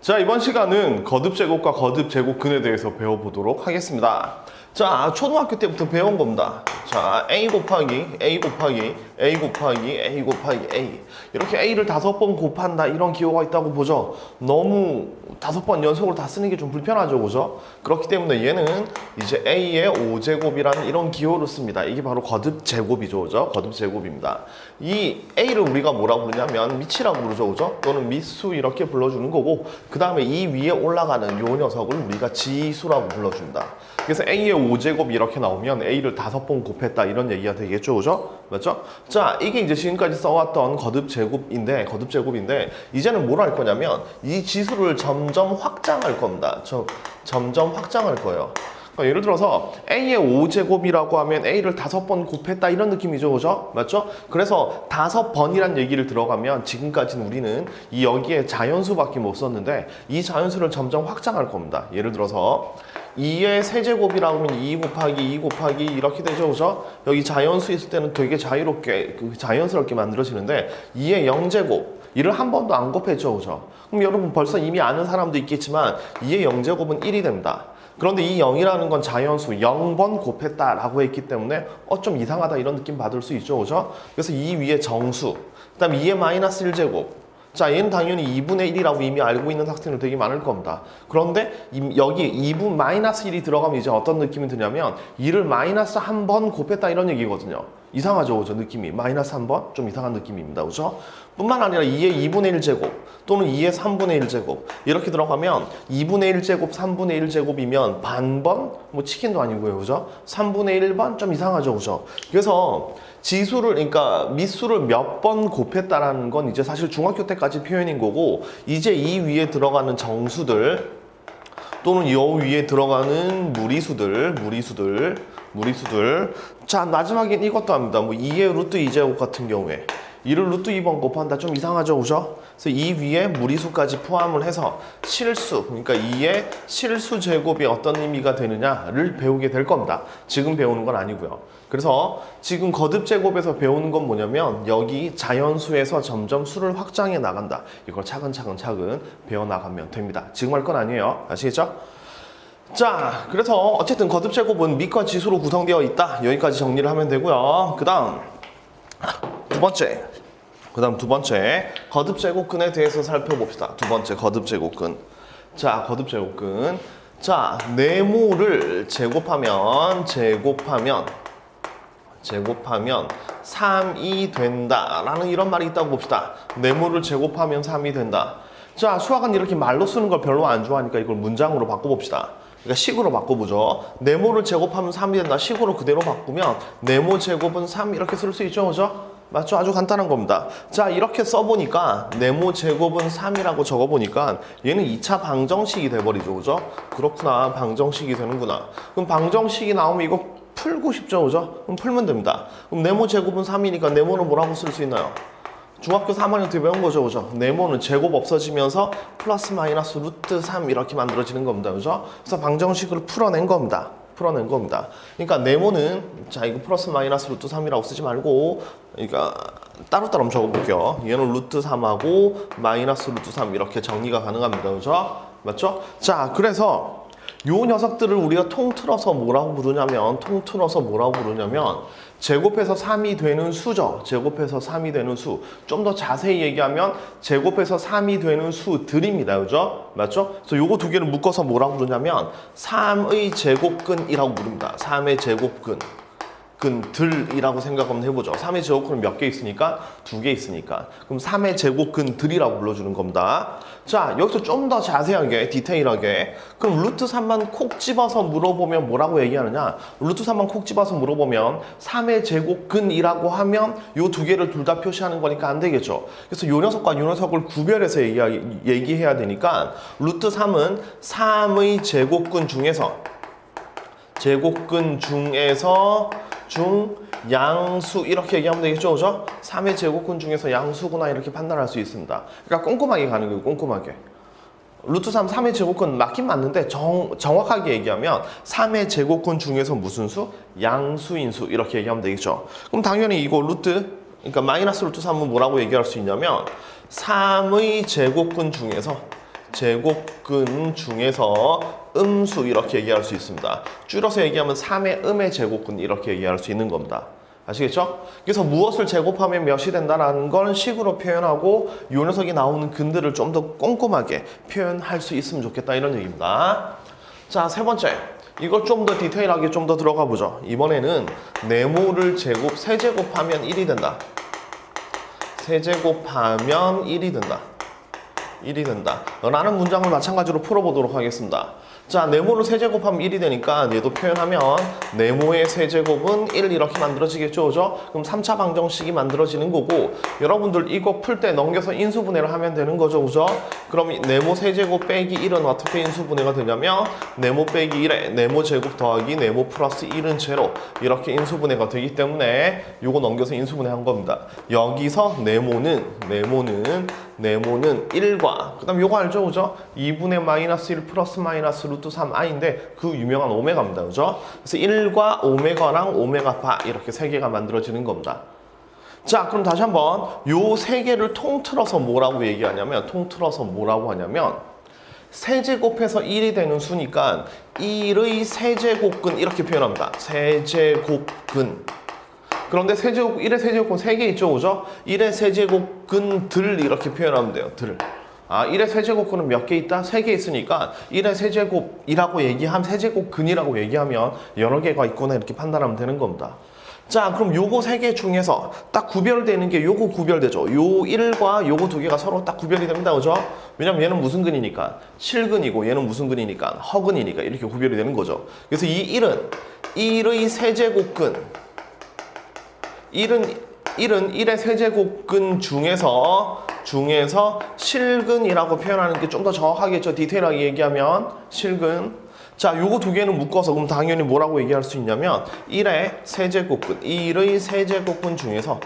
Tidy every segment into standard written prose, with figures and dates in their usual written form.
자, 이번 시간은 거듭제곱과 거듭제곱근에 대해서 배워보도록 하겠습니다. 자, 초등학교 때부터 배운 겁니다. 자, A 곱하기 A 곱하기 A 곱하기 A 곱하기 A, 이렇게 A를 5번 곱한다, 이런 기호가 있다고 보죠. 너무 5번 연속으로 다 쓰는 게 좀 불편하죠, 그죠? 그렇기 때문에 얘는 이제 A의 5제곱이라는 이런 기호를 씁니다. 이게 바로 거듭제곱이죠, 그죠? 거듭제곱입니다. 이 A를 우리가 뭐라고 부르냐면 미치라고 부르죠, 그죠? 또는 미수 이렇게 불러주는 거고, 그 다음에 이 위에 올라가는 요 녀석을 우리가 지수라고 불러준다. 그래서 A의 5제곱이 이렇게 나오면 A를 5번 곱했다, 이런 얘기가 되겠죠, 그죠? 맞죠? 자, 이게 이제 지금까지 써왔던 거듭제곱인데 이제는 뭘 할 거냐면 이 지수를 점점 확장할 겁니다. 점점 확장할 거예요. 예를 들어서 A의 5제곱이라고 하면 A를 5번 곱했다, 이런 느낌이죠, 그죠? 맞죠? 그래서 5번이란 얘기를 들어가면 지금까지는 우리는 이 여기에 자연수밖에 못 썼는데 이 자연수를 점점 확장할 겁니다. 예를 들어서 2의 세제곱이라고 하면 2 곱하기 2 곱하기 이렇게 되죠, 그죠? 여기 자연수 있을 때는 되게 자유롭게 자연스럽게 만들어지는데 2의 0제곱, 이를 한 번도 안 곱했죠, 그죠? 그럼 여러분 벌써 이미 아는 사람도 있겠지만 2의 0제곱은 1이 됩니다. 그런데 이 0이라는 건 자연수 0번 곱했다라고 했기 때문에 좀 이상하다, 이런 느낌 받을 수 있죠, 그죠? 그래서 이 위에 정수, 그 다음 2의 마이너스 1제곱. 자, 얘는 당연히 2분의 1이라고 이미 알고 있는 학생들 되게 많을 겁니다. 그런데 여기 2분 마이너스 1이 들어가면 이제 어떤 느낌이 드냐면 2를 마이너스 한 번 곱했다, 이런 얘기거든요. 이상하죠, 그죠? 느낌이 마이너스 한 번? 좀 이상한 느낌입니다, 그죠? 뿐만 아니라 2의 2분의 1제곱 또는 2의 3분의 1제곱 이렇게 들어가면 2분의 1제곱, 3분의 1제곱이면 반번? 뭐 치킨도 아니고요, 그죠? 3분의 1번? 좀 이상하죠, 그죠? 그래서 지수를, 그러니까 미수를 몇 번 곱했다라는 건 이제 사실 중학교 때까지 표현인 거고, 이제 이 위에 들어가는 정수들 또는 이 위에 들어가는 무리수들. 자, 마지막엔 이것도 합니다. 뭐 2의 루트 2제곱 같은 경우에 2를 루트 2번 곱한다, 좀 이상하죠, 그죠? 그래서 이 위에 무리수까지 포함을 해서 실수, 그러니까 2의 실수 제곱이 어떤 의미가 되느냐를 배우게 될 겁니다. 지금 배우는 건 아니고요. 그래서 지금 거듭제곱에서 배우는 건 뭐냐면 여기 자연수에서 점점 수를 확장해 나간다. 이걸 차근차근 배워나가면 됩니다. 지금 할 건 아니에요. 아시겠죠? 자, 그래서 어쨌든 거듭제곱은 밑과 지수로 구성되어 있다. 여기까지 정리를 하면 되고요. 그 다음 두 번째 거듭제곱근에 대해서 살펴봅시다. 두 번째 거듭제곱근. 자, 거듭제곱근. 자, 네모를 제곱하면 3이 된다라는 이런 말이 있다고 봅시다. 네모를 제곱하면 3이 된다. 자, 수학은 이렇게 말로 쓰는 걸 별로 안 좋아하니까 이걸 문장으로 바꿔봅시다. 그러니까 식으로 바꿔보죠. 네모를 제곱하면 3이 된다. 식으로 그대로 바꾸면 네모 제곱은 3 이렇게 쓸 수 있죠, 그죠? 맞죠? 아주 간단한 겁니다. 자, 이렇게 써보니까 네모 제곱은 3이라고 적어보니까 얘는 2차 방정식이 돼버리죠, 그죠? 그렇구나, 방정식이 되는구나. 그럼 방정식이 나오면 이거 풀고 싶죠, 그죠? 그럼 풀면 됩니다. 그럼 네모 제곱은 3이니까 네모는 뭐라고 쓸 수 있나요? 중학교 3학년 때 배운 거죠, 그죠? 네모는 제곱 없어지면서 플러스 마이너스 루트 3 이렇게 만들어지는 겁니다, 그죠? 그래서 방정식을 풀어낸 겁니다. 그러니까 네모는, 자, 이거 플러스 마이너스 루트 3이라고 쓰지 말고, 그러니까 따로따로 한번 적어볼게요. 얘는 루트 3하고 마이너스 루트 3 이렇게 정리가 가능합니다, 그죠? 맞죠? 자, 그래서 요 녀석들을 우리가 통틀어서 뭐라고 부르냐면 제곱해서 3이 되는 수죠. 제곱해서 3이 되는 수. 좀 더 자세히 얘기하면 제곱해서 3이 되는 수들입니다, 그죠? 맞죠? 그래서 요거 두 개를 묶어서 뭐라고 부르냐면 3의 제곱근이라고 부릅니다. 3의 제곱근. 근들이라고 생각 한번 해보죠. 3의 제곱근은 몇 개 있으니까? 2개 있으니까. 그럼 3의 제곱근들이라고 불러주는 겁니다. 자, 여기서 좀 더 자세하게, 디테일하게. 그럼 루트 3만 콕 집어서 물어보면 뭐라고 얘기하느냐? 루트 3만 콕 집어서 물어보면 3의 제곱근이라고 하면 요 두 개를 둘 다 표시하는 거니까 안 되겠죠. 그래서 요 녀석과 요 녀석을 구별해서 얘기해야 되니까 루트 3은 3의 제곱근 중에서 양수 이렇게 얘기하면 되겠죠, 그죠? 3의 제곱근 중에서 양수구나 이렇게 판단할 수 있습니다. 그러니까 꼼꼼하게 가는 거예요, 꼼꼼하게. 루트 3, 3의 제곱근 맞긴 맞는데 정확하게 얘기하면 3의 제곱근 중에서 무슨 수? 양수인 수 이렇게 얘기하면 되겠죠. 그럼 당연히 이거 그러니까 마이너스 루트 3은 뭐라고 얘기할 수 있냐면 3의 제곱근 중에서 제곱근 중에서 음수 이렇게 얘기할 수 있습니다. 줄여서 얘기하면 3의 음의 제곱근 이렇게 얘기할 수 있는 겁니다. 아시겠죠? 그래서 무엇을 제곱하면 몇이 된다라는 걸 식으로 표현하고 이 녀석이 나오는 근들을 좀 더 꼼꼼하게 표현할 수 있으면 좋겠다 이런 얘기입니다. 자, 세 번째. 이걸 좀 더 디테일하게 좀 더 들어가 보죠. 이번에는 네모를 세제곱하면 1이 된다. 세제곱하면 1이 된다. 1이 된다. 라는 문장을 마찬가지로 풀어보도록 하겠습니다. 자, 네모를 세제곱하면 1이 되니까 얘도 표현하면 네모의 세제곱은 1 이렇게 만들어지겠죠, 그죠? 그럼 3차 방정식이 만들어지는 거고 여러분들 이거 풀 때 넘겨서 인수분해를 하면 되는 거죠, 그죠? 그럼 네모 세제곱 빼기 1은 어떻게 인수분해가 되냐면 네모 빼기 1에 네모 제곱 더하기 네모 플러스 1은 제로 이렇게 인수분해가 되기 때문에 요거 넘겨서 인수분해 한 겁니다. 여기서 네모는 1과 그 다음 요거 알죠, 그죠? 2분의 마이너스 1 플러스 마이너스 루트 3i인데 그 유명한 오메가입니다, 그죠? 그래서 1과 오메가랑 오메가바 이렇게 세 개가 만들어지는 겁니다. 자, 그럼 다시 한번 요 세 개를 통틀어서 뭐라고 하냐면 세제곱해서 1이 되는 수니까 1의 세제곱근 이렇게 표현합니다. 세제곱근. 그런데 1의 세제곱근 3개 있죠, 그죠? 1의 세제곱근들 이렇게 표현하면 돼요, 들. 1의 세제곱근은 몇 개 있다? 3개 있으니까 1의 세제곱이라고 세제곱근이라고 얘기하면 여러 개가 있구나 이렇게 판단하면 되는 겁니다. 자, 그럼 요거 3개 중에서 딱 구별되는 게 요거 구별되죠. 요 1과 요거 2개가 서로 딱 구별이 됩니다, 그죠? 왜냐면 얘는 무슨 근이니까? 실근이고 얘는 무슨 근이니까? 허근이니까 이렇게 구별이 되는 거죠. 그래서 이 1은 1의 세제곱근 1은 1의 세제곱근 중에서 실근이라고 표현하는 게 좀 더 정확하겠죠. 디테일하게 얘기하면 실근. 자, 요거 2개는 묶어서 그럼 당연히 뭐라고 얘기할 수 있냐면 1의 세제곱근, 1의 세제곱근 중에서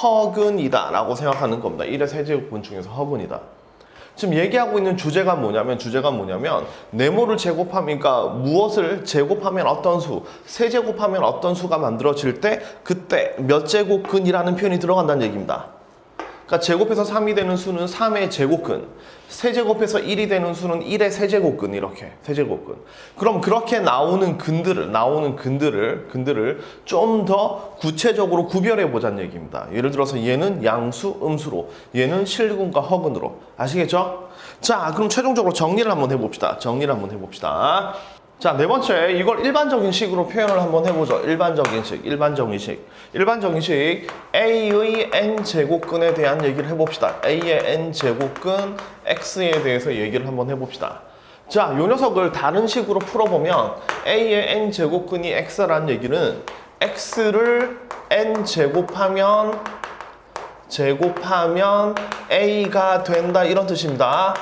허근이다 라고 생각하는 겁니다. 1의 세제곱근 중에서 허근이다. 지금 얘기하고 있는 주제가 뭐냐면 네모를 제곱하니까 무엇을 제곱하면 어떤 수, 세제곱하면 어떤 수가 만들어질 때 그때 몇 제곱근이라는 표현이 들어간다는 얘기입니다. 그러니까 제곱해서 3이 되는 수는 3의 제곱근, 세제곱해서 1이 되는 수는 1의 세제곱근 이렇게 세제곱근. 그럼 그렇게 나오는 근들을 좀 더 구체적으로 구별해 보자는 얘기입니다. 예를 들어서 얘는 양수, 음수로, 얘는 실근과 허근으로. 아시겠죠? 자, 그럼 최종적으로 정리를 한번 해봅시다. 자, 네 번째, 이걸 일반적인 식으로 표현을 한번 해보죠. 일반적인 식. A의 n제곱근에 대한 얘기를 해봅시다. A의 n제곱근, X에 대해서 얘기를 한번 해봅시다. 자, 요 녀석을 다른 식으로 풀어보면 A의 n제곱근이 X라는 얘기는 X를 n제곱하면 A가 된다 이런 뜻입니다.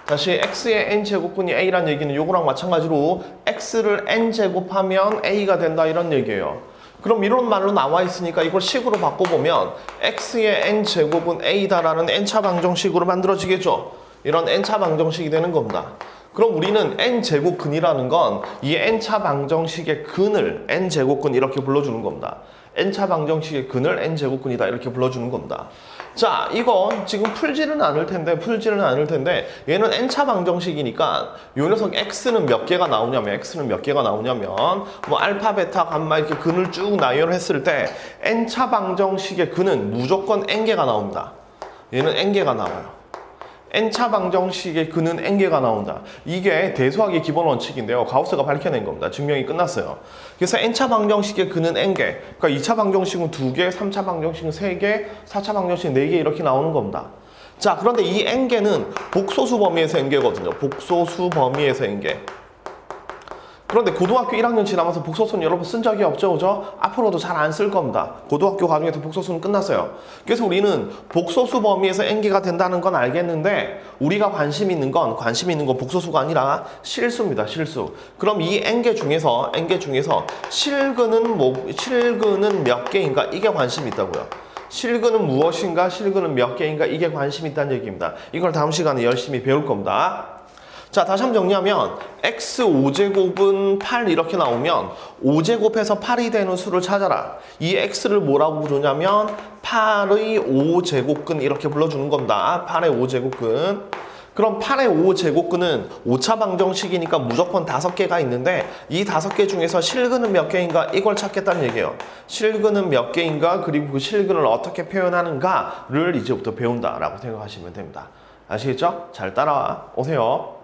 다시 X의 n제곱근이 A란 얘기는 요거랑 마찬가지로 X를 n제곱하면 A가 된다 이런 얘기예요. 그럼 이런 말로 나와 있으니까 이걸 식으로 바꿔보면 X의 n제곱은 A다라는 n차 방정식으로 만들어지겠죠. 이런 n차 방정식이 되는 겁니다. 그럼 우리는 n제곱근이라는 건 이 n차 방정식의 근을 n제곱근 이렇게 불러주는 겁니다. n차 방정식의 근을 n제곱근이다 이렇게 불러주는 겁니다. 자, 이건 지금 풀지는 않을 텐데 얘는 n차 방정식이니까 요 녀석 x는 몇 개가 나오냐면 뭐 알파, 베타, 감마 이렇게 근을 쭉 나열했을 때 n차 방정식의 근은 무조건 n개가 나옵니다. 얘는 n개가 나와요. n차 방정식의 근은 n개가 나온다. 이게 대수학의 기본 원칙인데요. 가우스가 밝혀낸 겁니다. 증명이 끝났어요. 그래서 n차 방정식의 근은 n개. 그러니까 2차 방정식은 2개, 3차 방정식은 3개, 4차 방정식은 4개 이렇게 나오는 겁니다. 자, 그런데 이 n개는 복소수 범위에서 n개거든요. 복소수 범위에서 n개. 그런데 고등학교 1학년 지나면서 복소수는 여러분 쓴 적이 없죠, 그죠? 앞으로도 잘 안 쓸 겁니다. 고등학교 과정에서 복소수는 끝났어요. 그래서 우리는 복소수 범위에서 n개가 된다는 건 알겠는데 우리가 관심 있는 건 복소수가 아니라 실수입니다, 실수. 그럼 이 n개 중에서 실근은 몇 개인가? 이게 관심이 있다고요. 실근은 무엇인가? 실근은 몇 개인가? 이게 관심이 있다는 얘기입니다. 이걸 다음 시간에 열심히 배울 겁니다. 자, 다시 한번 정리하면 x 5제곱은 8 이렇게 나오면 5제곱해서 8이 되는 수를 찾아라. 이 x를 뭐라고 부르냐면 8의 5제곱근 이렇게 불러주는 겁니다. 8의 5제곱근. 그럼 8의 5제곱근은 5차 방정식이니까 무조건 5개가 있는데 이 5개 중에서 실근은 몇 개인가 이걸 찾겠다는 얘기예요. 실근은 몇 개인가 그리고 그 실근을 어떻게 표현하는가를 이제부터 배운다라고 생각하시면 됩니다. 아시겠죠? 잘 따라와 오세요.